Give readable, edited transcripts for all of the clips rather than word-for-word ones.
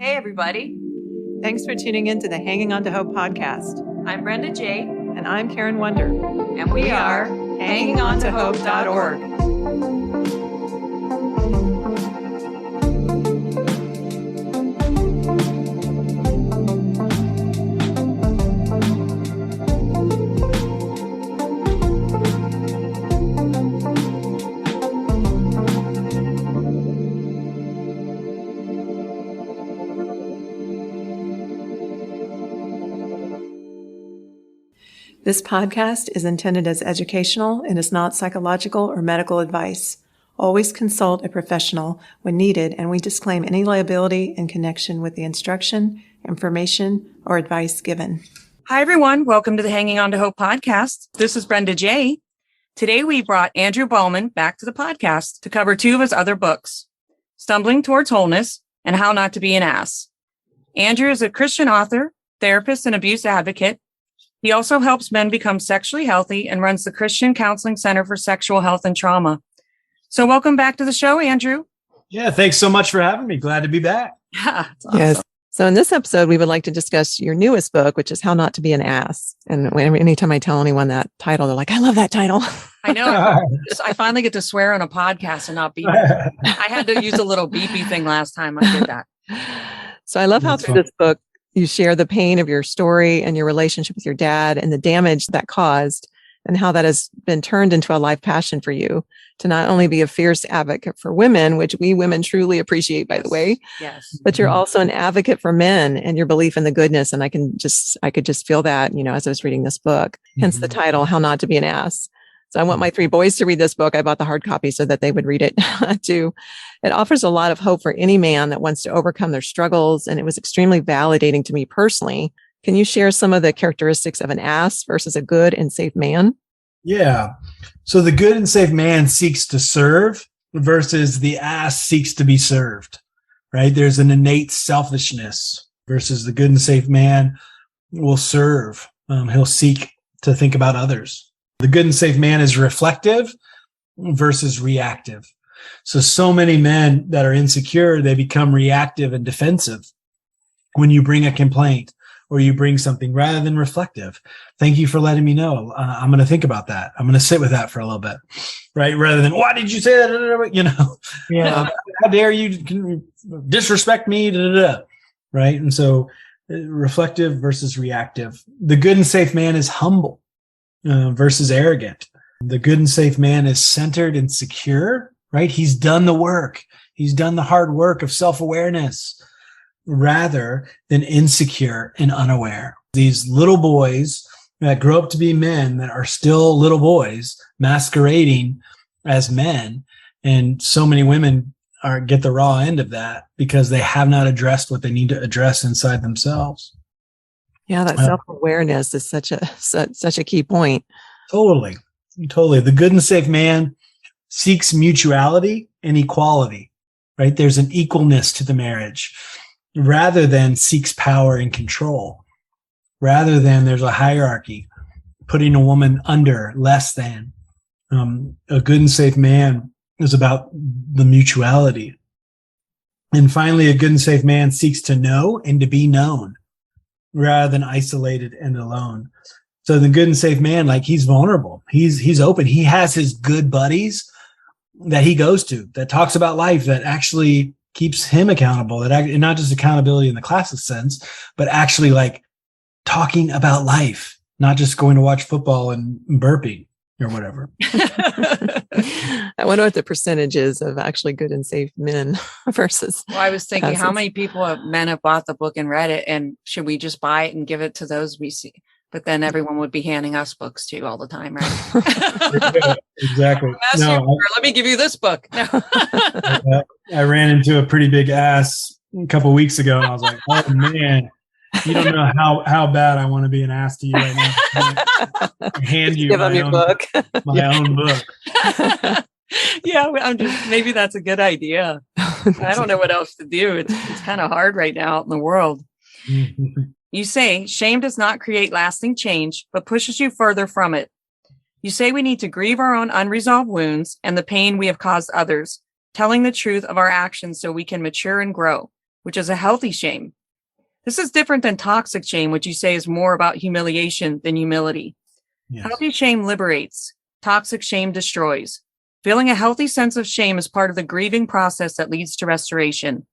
Hey, everybody. Thanks for tuning in to the Hanging On to Hope podcast. I'm Brenda J. And I'm Karen Wonder. And we are hangingontohope.org. This podcast is intended as educational and is not psychological or medical advice. Always consult a professional when needed, and we disclaim any liability in connection with the instruction, information, or advice given. Hi, everyone. Welcome to the Hanging On to Hope podcast. This is Brenda J. Today, we brought Andrew Bauman back to the podcast to cover two of his other books, Stumbling Towards Wholeness and How Not to Be an Ass. Andrew is a Christian author, therapist, and abuse advocate. He also helps men become sexually healthy and runs the Christian Counseling Center for Sexual Health and Trauma. So welcome back to the show, Andrew. Yeah, thanks so much for having me. Glad to be back. Yeah, awesome. Yes. So in this episode, we would like to discuss your newest book, which is How Not to Be an Ass. And anytime I tell anyone that title, they're like, I love that title. I know. I finally get to swear on a podcast and not beep. I had to use a little beepy thing last time I did that. So I love how through this book, you share the pain of your story and your relationship with your dad and the damage that caused and how that has been turned into a life passion for you to not only be a fierce advocate for women, which we women truly appreciate, by the way, yes, but you're also an advocate for men and your belief in the goodness. And I could just feel that, as I was reading this book, hence the title, How Not to Be an Ass. So I want my three boys to read this book. I bought the hard copy so that they would read it too. It offers a lot of hope for any man that wants to overcome their struggles. And it was extremely validating to me personally. Can you share some of the characteristics of an ass versus a good and safe man? Yeah. So the good and safe man seeks to serve versus the ass seeks to be served, right? There's an innate selfishness versus the good and safe man will serve. He'll seek to think about others. The good and safe man is reflective versus reactive. So many men that are insecure, they become reactive and defensive when you bring a complaint or you bring something rather than reflective. Thank you for letting me know. I'm going to think about that. I'm going to sit with that for a little bit, right? Rather than, why did you say that? Yeah. How dare you disrespect me? Right? And so reflective versus reactive. The good and safe man is humble versus arrogant. The good and safe man is centered and secure, right? He's done the work. He's done the hard work of self-awareness rather than insecure and unaware. These little boys that grow up to be men that are still little boys masquerading as men. And so many women get the raw end of that because they have not addressed what they need to address inside themselves. Yeah, that self-awareness is such a key point. Totally. The good and safe man seeks mutuality and equality, right? There's an equalness to the marriage rather than seeks power and control. Rather than there's a hierarchy, putting a woman under, less than. A good and safe man is about the mutuality. And finally, a good and safe man seeks to know and to be known, rather than isolated and alone. So the good and safe man, he's vulnerable. He's open. He has his good buddies that he goes to that talks about life, that actually keeps him accountable, and not just accountability in the classic sense, but actually talking about life, not just going to watch football and burping or whatever. I wonder what the percentage is of actually good and safe men versus. Well, I was thinking, how many men have bought the book and read it, and should we just buy it and give it to those we see? But then everyone would be handing us books too all the time, right? Yeah, exactly. Let me give you this book. No. I ran into a pretty big ass a couple of weeks ago, and I was like, "Oh man, you don't know how bad I want to be an ass to you right now. I hand you my own book." Yeah, maybe that's a good idea. I don't know what else to do. It's kind of hard right now out in the world. You say shame does not create lasting change, but pushes you further from it. You say we need to grieve our own unresolved wounds and the pain we have caused others, telling the truth of our actions so we can mature and grow. which is a healthy shame. This is different than toxic shame, which you say is more about humiliation than humility. Yes. Healthy shame liberates. Toxic shame destroys. Feeling a healthy sense of shame is part of the grieving process that leads to restoration.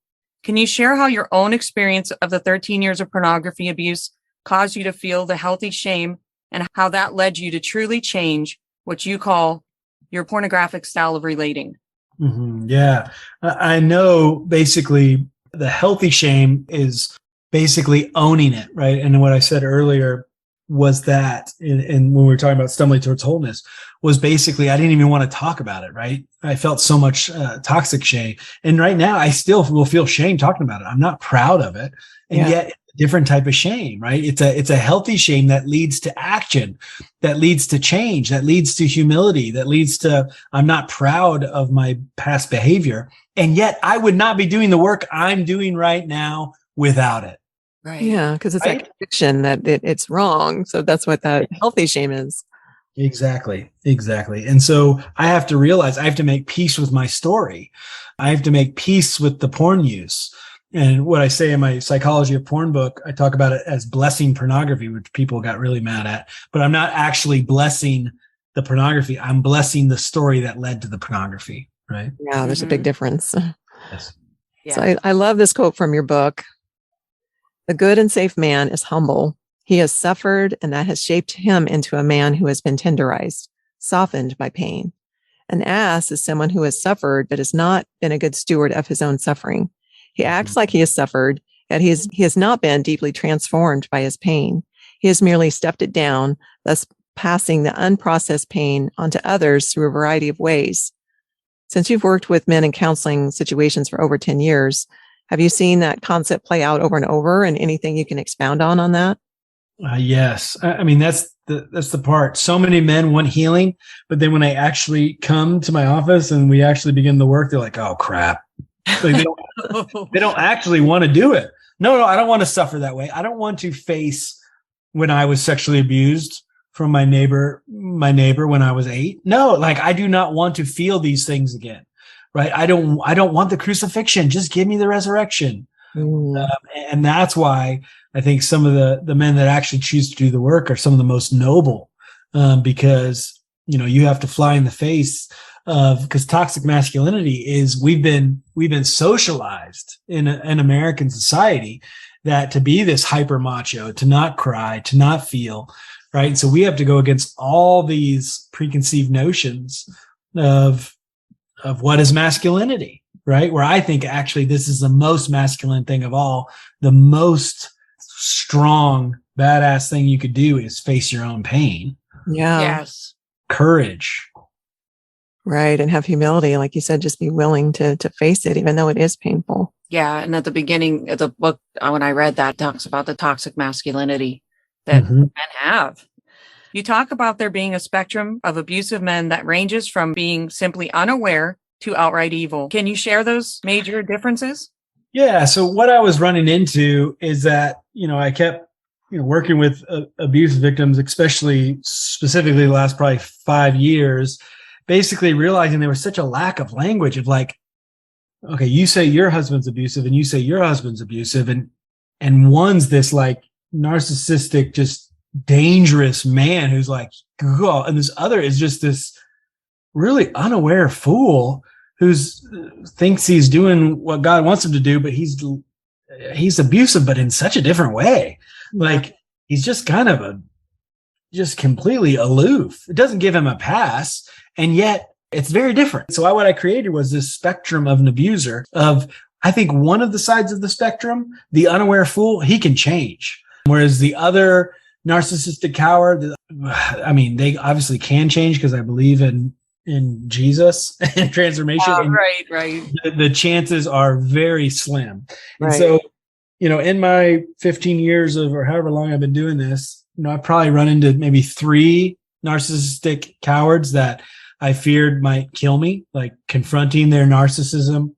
Can you share how your own experience of the 13 years of pornography abuse caused you to feel the healthy shame and how that led you to truly change what you call your pornographic style of relating? Yeah. I know basically the healthy shame is basically owning it, right? And what I said earlier was that, and when we were talking about stumbling towards wholeness, was basically I didn't even want to talk about it, right? I felt so much toxic shame. And right now I still will feel shame talking about it. I'm not proud of it. And yet it's a different type of shame, right? It's a healthy shame that leads to action, that leads to change, that leads to humility, that leads to I'm not proud of my past behavior. And yet I would not be doing the work I'm doing right now without it. Right. Yeah, because it's that conviction that it's wrong. So that's what that healthy shame is. Exactly. And so I have to realize I have to make peace with my story. I have to make peace with the porn use. And what I say in my Psychology of Porn book, I talk about it as blessing pornography, which people got really mad at. But I'm not actually blessing the pornography. I'm blessing the story that led to the pornography, right? Yeah, there's a big difference. Yes. Yeah. So I love this quote from your book. The good and safe man is humble. He has suffered, and that has shaped him into a man who has been tenderized, softened by pain. An ass is someone who has suffered, but has not been a good steward of his own suffering. He acts like he has suffered, yet he has not been deeply transformed by his pain. He has merely stuffed it down, thus passing the unprocessed pain onto others through a variety of ways. Since you've worked with men in counseling situations for over 10 years, have you seen that concept play out over and over, and anything you can expound on that? Yes. I mean, that's the part. So many men want healing, but then when they actually come to my office and we actually begin the work, they're like, oh crap. Like they don't actually want to do it. No, I don't want to suffer that way. I don't want to face when I was sexually abused from my neighbor when I was 8. No, like I do not want to feel these things again. Right. I don't want the crucifixion. Just give me the resurrection. And that's why I think some of the men that actually choose to do the work are some of the most noble, because, you have to fly in the face of, because toxic masculinity is we've been socialized in American society that to be this hyper macho, to not cry, to not feel. Right. So we have to go against all these preconceived notions of what is masculinity, right? Where I think actually this is the most masculine thing of all. The most strong, badass thing you could do is face your own pain. Yeah. Yes. Courage. Right. And have humility. Like you said, just be willing to face it, even though it is painful. Yeah. And at the beginning of the book, when I read that, it talks about the toxic masculinity that men have. You talk about there being a spectrum of abusive men that ranges from being simply unaware to outright evil. Can you share those major differences? Yeah. So what I was running into is that, I kept, working with abuse victims, specifically the last probably 5 years, basically realizing there was such a lack of language of like, okay, you say your husband's abusive and you say your husband's abusive. And one's this like narcissistic, just dangerous man who's like, oh, and this other is just this really unaware fool who's thinks he's doing what God wants him to do, but he's abusive, but in such a different way. Like he's just kind of just completely aloof. It doesn't give him a pass, and yet it's very different. So what I created was this spectrum of an abuser of, I think one of the sides of the spectrum, the unaware fool, he can change. Whereas the other narcissistic coward, I mean, they obviously can change because I believe in Jesus and transformation. Right. The chances are very slim. And Right. so, in my 15 years or however long I've been doing this, I've probably run into maybe 3 narcissistic cowards that I feared might kill me, like confronting their narcissism,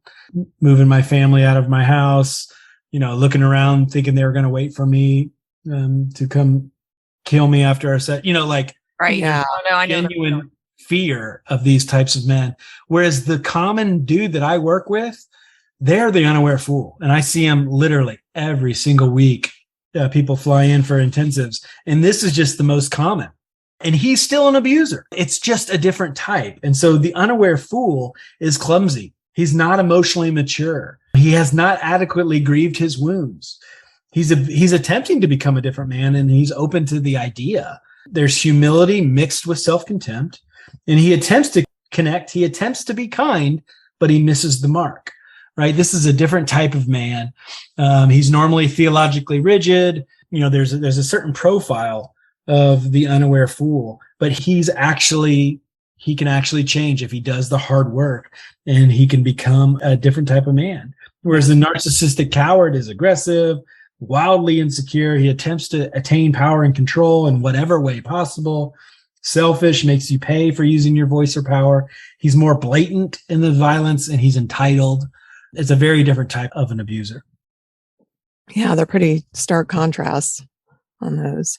moving my family out of my house, looking around thinking they were going to wait for me to come kill me after our set, Right. Yeah. Oh, no, I know. genuine fear of these types of men. Whereas the common dude that I work with, they're the unaware fool. And I see them literally every single week. People fly in for intensives, and this is just the most common. And he's still an abuser. It's just a different type. And so the unaware fool is clumsy. He's not emotionally mature. He has not adequately grieved his wounds. He's attempting to become a different man, and he's open to the idea. There's humility mixed with self-contempt, and he attempts to connect. He attempts to be kind, but he misses the mark, right? This is a different type of man. He's normally theologically rigid. There's a certain profile of the unaware fool, but he can actually change if he does the hard work, and he can become a different type of man. Whereas the narcissistic coward is aggressive, wildly insecure. He attempts to attain power and control in whatever way possible. Selfish, makes you pay for using your voice or power. He's more blatant in the violence, and he's entitled. It's a very different type of an abuser. Yeah, they're pretty stark contrasts on those.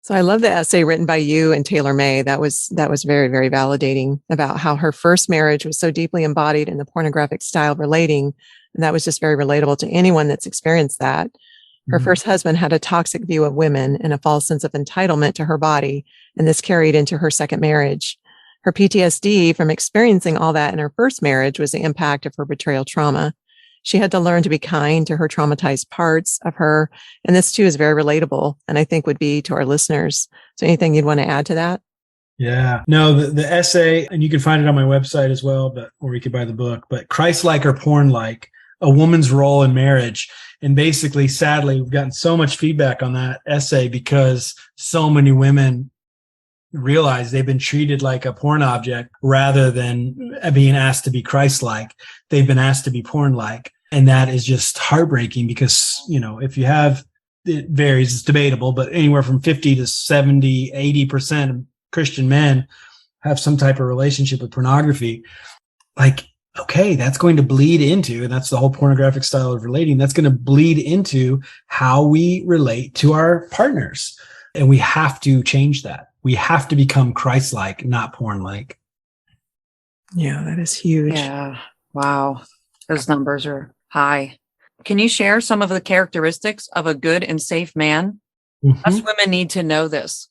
So I love the essay written by you and Taylor May. That was very, very validating about how her first marriage was so deeply embodied in the pornographic style of relating. And that was just very relatable to anyone that's experienced that. Her first husband had a toxic view of women and a false sense of entitlement to her body, and this carried into her second marriage. Her PTSD from experiencing all that in her first marriage was the impact of her betrayal trauma. She had to learn to be kind to her traumatized parts of her, and this too is very relatable, and I think would be to our listeners. So anything you'd want to add to that? Yeah. No, the essay, and you can find it on my website as well, or you could buy the book, but Christ-like or porn-like, a woman's role in marriage. And basically, sadly, we've gotten so much feedback on that essay because so many women realize they've been treated like a porn object rather than being asked to be Christ-like. They've been asked to be porn-like. And that is just heartbreaking because, if you have, it varies, it's debatable, but anywhere from 50 to 70, 80% of Christian men have some type of relationship with pornography. Okay, that's going to bleed into, and that's the whole pornographic style of relating, that's going to bleed into how we relate to our partners. And we have to change that. We have to become Christ-like, not porn-like. Yeah, that is huge. Yeah. Wow. Those numbers are high. Can you share some of the characteristics of a good and safe man? Us women need to know this.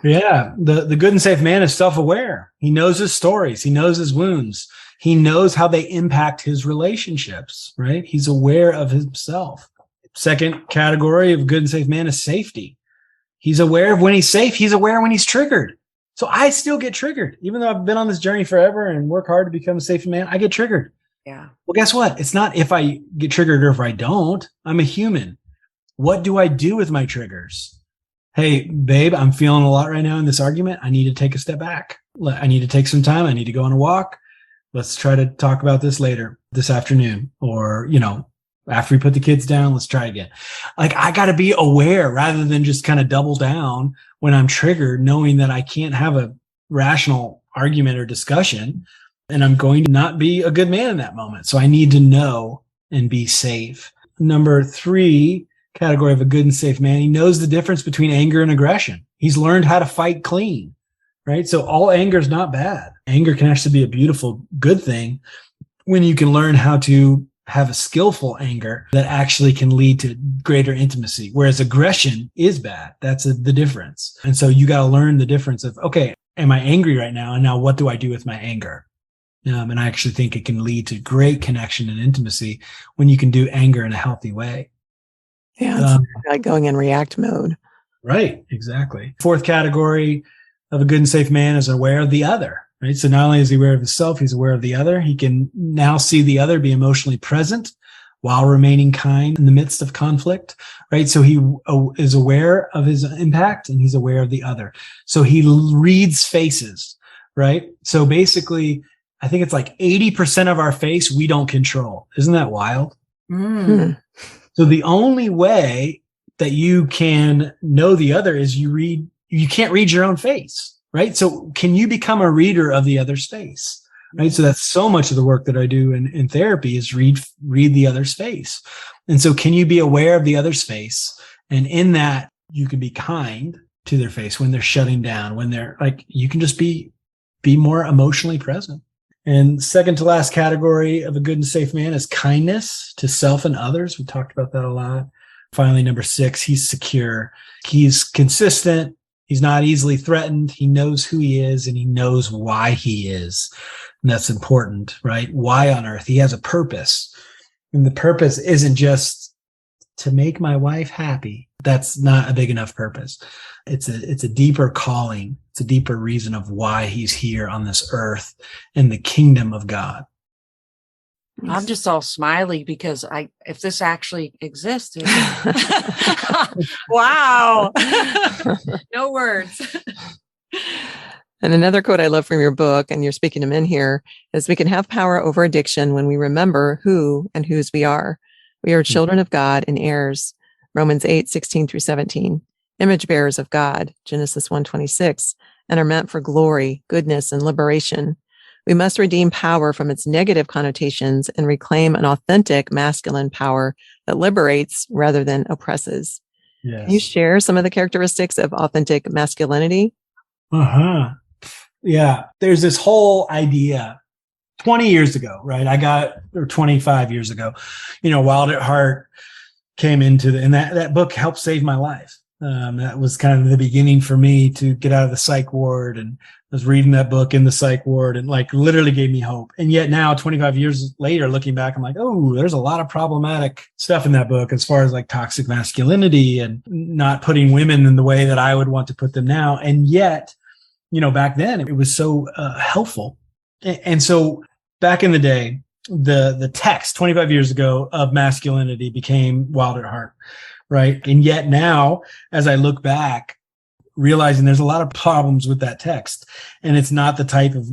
Yeah. The good and safe man is self-aware. He knows his stories. He knows his wounds. He knows how they impact his relationships, right? He's aware of himself. Second category of good and safe man is safety. He's aware of when he's safe. He's aware when he's triggered. So I still get triggered. Even though I've been on this journey forever and work hard to become a safe man, I get triggered. Yeah. Well, guess what? It's not if I get triggered or if I don't. I'm a human. What do I do with my triggers? Hey, babe, I'm feeling a lot right now in this argument. I need to take a step back. I need to take some time. I need to go on a walk. Let's try to talk about this later this afternoon, or, after we put the kids down, let's try again. I got to be aware rather than just kind of double down when I'm triggered, knowing that I can't have a rational argument or discussion, and I'm going to not be a good man in that moment. So I need to know and be safe. Number 3 category of a good and safe man, he knows the difference between anger and aggression. He's learned how to fight clean. Right? So all anger is not bad. Anger can actually be a beautiful, good thing when you can learn how to have a skillful anger that actually can lead to greater intimacy. Whereas aggression is bad. That's the difference. And so you got to learn the difference of, okay, am I angry right now? And now what do I do with my anger? And I actually think it can lead to great connection and intimacy when you can do anger in a healthy way. Yeah, it's like going in react mode. Right. Exactly. 4th category of a good and safe man is aware of the other, right? So not only is he aware of himself, he's aware of the other. He can now see the other, be emotionally present while remaining kind in the midst of conflict, right? So he is aware of his impact and he's aware of the other. So he reads faces, right? So basically, I think it's like 80% of our face we don't control. Isn't that wild? So the only way that you can know the other is you can't read your own face, right? So can you become a reader of the other's face, right? So that's so much of the work that I do in therapy is read the other's face. And so can you be aware of the other's face? And in that, you can be kind to their face when they're shutting down, when they're you can just be more emotionally present. And second to last category of a good and safe man is kindness to self and others. We talked about that a lot. Finally, number 6, he's secure. He's consistent. He's not easily threatened. He knows who he is and he knows why he is. And that's important, right? Why on earth? He has a purpose. And the purpose isn't just to make my wife happy. That's not a big enough purpose. It's a deeper calling. It's a deeper reason of why he's here on this earth in the kingdom of God. I'm just all smiley because if this actually existed. Wow. No words. And another quote I love from your book, and you're speaking to men here, is we can have power over addiction when we remember who and whose we are. We are children of God and heirs. Romans 8:16-17. Image bearers of God, Genesis 1:26, and are meant for glory, goodness, and liberation. We must redeem power from its negative connotations and reclaim an authentic masculine power that liberates rather than oppresses. Yes. Can you share some of the characteristics of authentic masculinity? Yeah. There's this whole idea 20 years ago, right? Or 25 years ago, Wild at Heart came into and that book helped save my life. That was kind of the beginning for me to get out of the psych ward, and I was reading that book in the psych ward and literally gave me hope. And yet now 25 years later, looking back, I'm like, oh, there's a lot of problematic stuff in that book as far as toxic masculinity and not putting women in the way that I would want to put them now. And yet, back then it was so helpful. And so back in the day, the text 25 years ago of masculinity became Wild at Heart. Right. And yet now, as I look back, realizing there's a lot of problems with that text, and it's not the type of,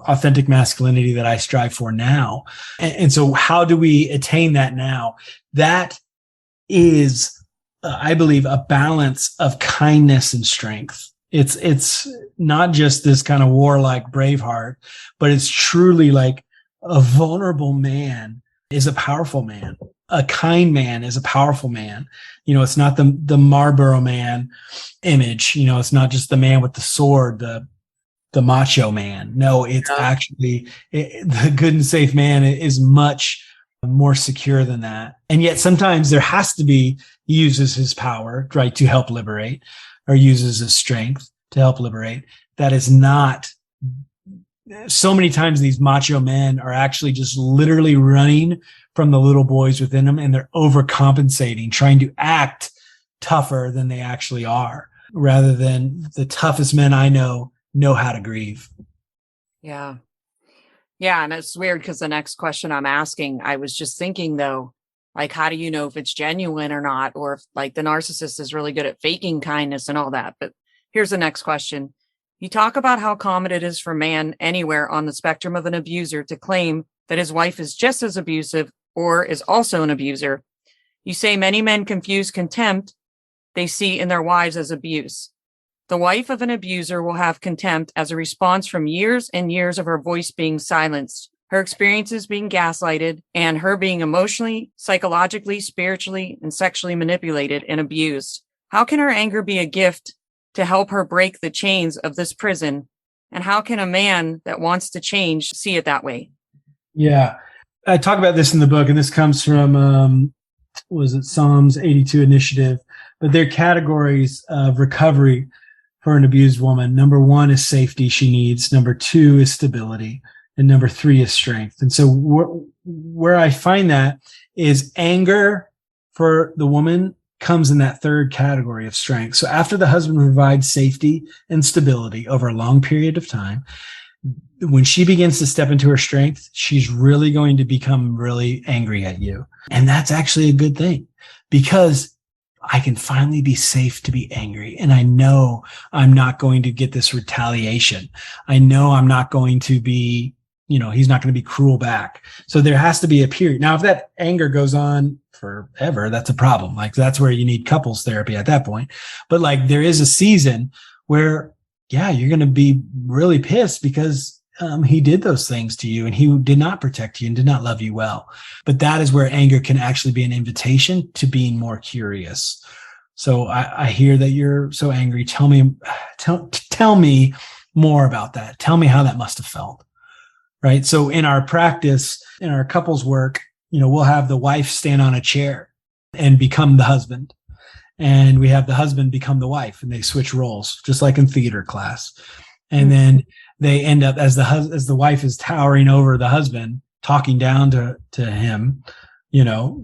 authentic masculinity that I strive for now. And so how do we attain that now? That is, I believe, a balance of kindness and strength. It's not just this kind of warlike Braveheart, but it's truly a vulnerable man is a powerful man. A kind man is a powerful man. It's not the Marlboro man image. It's not just the man with the sword, the macho man. No, it's actually the good and safe man is much more secure than that. And yet sometimes there has to be, he uses his power, right, to help liberate, or uses his strength to help liberate. That is not, so many times these macho men are actually just literally running from the little boys within them, and they're overcompensating, trying to act tougher than they actually are, rather than the toughest men I know how to grieve. Yeah. Yeah. And it's weird because the next question I'm asking, I was just thinking though, how do you know if it's genuine or not? Or if the narcissist is really good at faking kindness and all that. But here's the next question. You talk about how common it is for a man anywhere on the spectrum of an abuser to claim that his wife is just as abusive or is also an abuser. You say many men confuse contempt they see in their wives as abuse. The wife of an abuser will have contempt as a response from years and years of her voice being silenced, her experiences being gaslighted, and her being emotionally, psychologically, spiritually, and sexually manipulated and abused. How can her anger be a gift to help her break the chains of this prison? And how can a man that wants to change see it that way? Yeah. I talk about this in the book, and this comes from, Psalms 82 Initiative, but they're categories of recovery for an abused woman. Number 1 is safety she needs. Number 2 is stability. And number 3 is strength. And so where I find that is anger for the woman comes in that third category of strength. So after the husband provides safety and stability over a long period of time, when she begins to step into her strength, she's really going to become really angry at you. And that's actually a good thing, because I can finally be safe to be angry. And I know I'm not going to get this retaliation. I know I'm not going to be, he's not going to be cruel back. So there has to be a period. Now, if that anger goes on forever, that's a problem. That's where you need couples therapy at that point. But there is a season where, you're going to be really pissed because he did those things to you and he did not protect you and did not love you well. But that is where anger can actually be an invitation to being more curious. So I hear that you're so angry. Tell me more about that. Tell me how that must have felt. right? So in our practice, in our couples work, we'll have the wife stand on a chair and become the husband. And we have the husband become the wife, and they switch roles, just like in theater class. And then they end up as the wife is towering over the husband, talking down to him,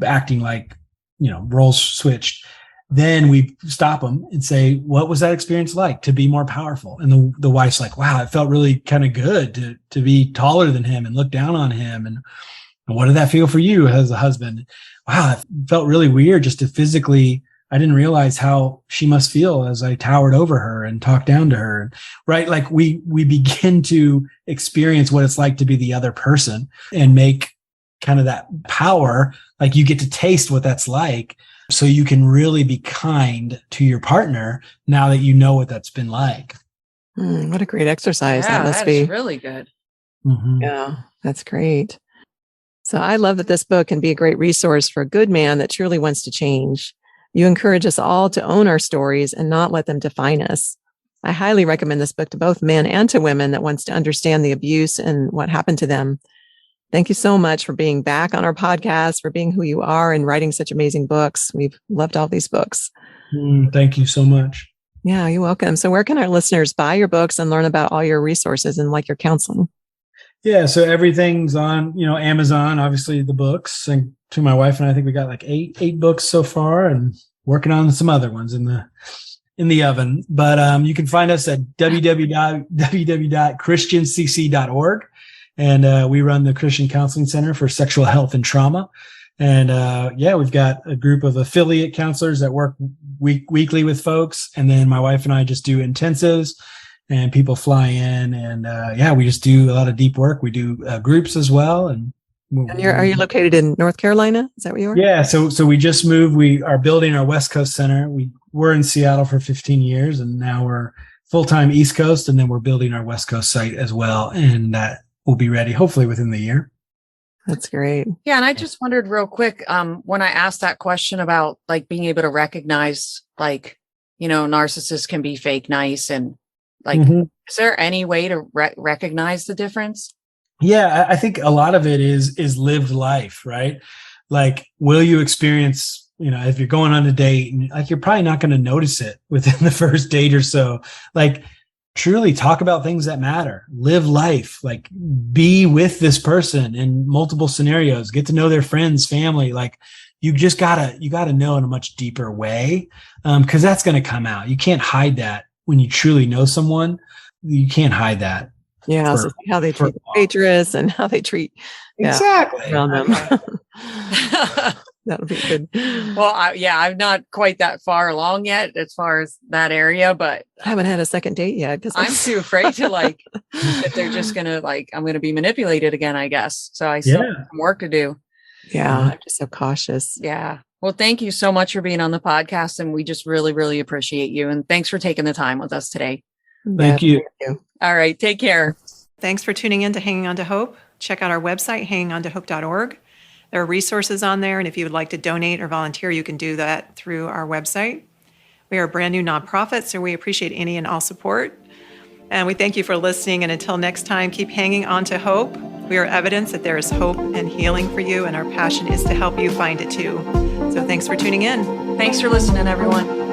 acting like, roles switched. Then we stop them and say, what was that experience like to be more powerful? And the wife's like, wow, it felt really kind of good to be taller than him and look down on him. And what did that feel for you as a husband? Wow, it felt really weird just to physically, I didn't realize how she must feel as I towered over her and talked down to her. Right? Like we begin to experience what it's like to be the other person and make kind of that power, like you get to taste what that's like. So you can really be kind to your partner now that you know what that's been like. What a great exercise. Yeah, that must is be really good. Mm-hmm. Yeah, that's great. So I love that this book can be a great resource for a good man that truly wants to change. You encourage us all to own our stories and not let them define us. I highly recommend this book to both men and to women that wants to understand the abuse and what happened to them. Thank you so much for being back on our podcast, for being who you are and writing such amazing books. We've loved all these books. Thank you so much. Yeah, you're welcome. So where can our listeners buy your books and learn about all your resources and like your counseling? Yeah, so everything's on, Amazon, obviously the books, and to my wife and I think we got like eight books so far and working on some other ones in the oven. But you can find us at www.christiancc.org. And we run the Christian Counseling Center for Sexual Health and Trauma. And we've got a group of affiliate counselors that work weekly with folks. And then my wife and I just do intensives, and people fly in. And we just do a lot of deep work. We do groups as well. And are you located in North Carolina? Is that where you are? Yeah. So we just moved. We are building our West Coast Center. We were in Seattle for 15 years, and now we're full-time East Coast. And then we're building our West Coast site as well. And that will be ready hopefully within the year. That's great. Yeah. And I just wondered real quick, when I asked that question about like being able to recognize, like, narcissists can be fake nice, and like, is there any way to recognize the difference? Yeah, I think a lot of it is lived life, right? Like, will you experience, if you're going on a date, and like, you're probably not going to notice it within the first date or so. Like, truly talk about things that matter, live life, like be with this person in multiple scenarios, get to know their friends, family. Like you gotta know in a much deeper way. Cause that's going to come out. You can't hide that when you truly know someone. You can't hide that. Yeah. So how they treat the waitress and how they treat exactly around them. That'll be good. Well, I'm not quite that far along yet as far as that area, but I haven't had a second date yet because I'm too afraid to that they're just going to I'm going to be manipulated again, I guess. So I still have some work to do. Yeah. I'm just so cautious. Yeah. Well, thank you so much for being on the podcast. And we just really, really appreciate you. And thanks for taking the time with us today. Thank you. All right. Take care. Thanks for tuning in to Hanging On to Hope. Check out our website, hangingontohope.org. There are resources on there, and if you would like to donate or volunteer, you can do that through our website. We are a brand new nonprofit, so we appreciate any and all support. And we thank you for listening, and until next time, keep hanging on to hope. We are evidence that there is hope and healing for you, and our passion is to help you find it too. So thanks for tuning in. Thanks for listening, everyone.